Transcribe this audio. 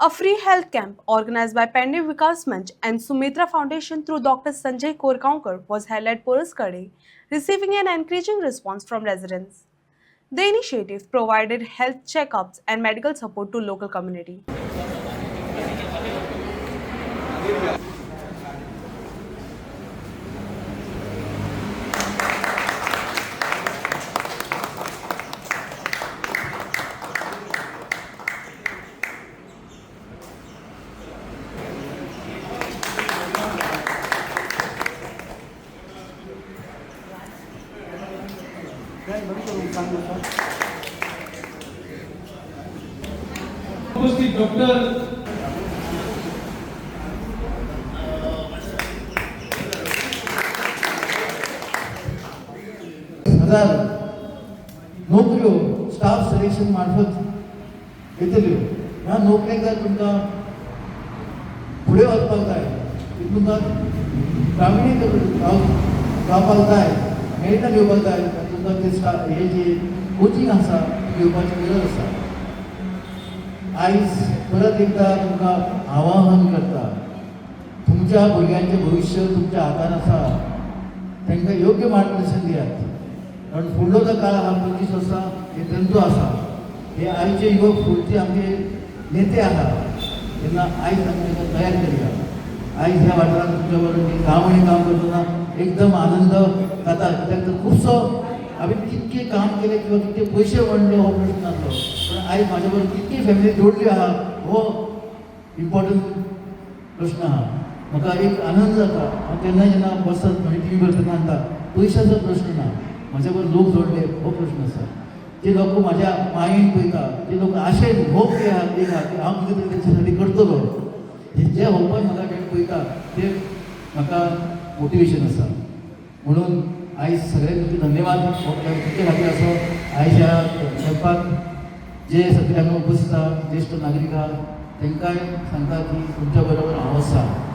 A free health camp organized by Pandey Vikas Manch and Sumitra Foundation through Dr. Sanjay Korgaonkar was held at Puraskade, receiving an encouraging response from residents. The initiative provided health checkups and medical support to local community. उपस्थित doctor हजार नोकऱ्यो staff selection मार्फत येतल्यो. ह्या नोकरेक जर तुमकां फुडें वचपाक जाय, तुमकां प्राविण्य गावपाक जाय, मेरिटां घेवपाक जाय, तुमकां ते हे जे कोचिंग आसा घेवपाची गरज आसा. आयज परत एकदा तुमकां आवाहन करता, तुमच्या भुरग्यांचें भविश्य तुमच्या हातान आसा. तांकां योग्य मार्गदर्शन दियात. कारण फुडलो जो काळ हा 25 वर्सां हे जंतू आसा. हे आयचे युवक फुडचे आमचे नेते आहात. तेन्ना आयज आमी तांकां तयार करया. आयज ह्या वाठारांत तुमच्या बरोबर काम करतना एकदम आनंद जाता. कित्याक तर खुबसो हांवें कितके काम केले किंवा कितके पयशे वणले हो प्रश्न नासलो, पण आयज म्हाज्या बरोबर कितकी फॅमिली जोडली आहा हो इम्पॉर्टंट प्रश्न आहा. म्हाका एक आनंद जाता. हांव केन्ना जेन्ना बसत म्हणजे टी व्ही करतना सांगता पयशाचो प्रश्न ना, म्हाज्या बरोबर लोक जोडले हो प्रश्न आसा. जे लोक म्हाज्या मायेन पळयता, जे लोक आशेन होप जे आहा ते आहा की हांव कितें तरी तेंचे खातीर करतलो, हे जे होपान म्हाका जे पळयता ते म्हाका मोटिवेशन आसा. म्हणून आयज सगळ्यांक तुमचे धन्यवाद तुमचे खातीर असो. आयज ह्या कॅम्पाक जे सगळे हांगा उपस्थित आहा ज्येश्ठ नागरीक आहा तांकांय सांगता की तुमच्या बरोबर हांव आसा.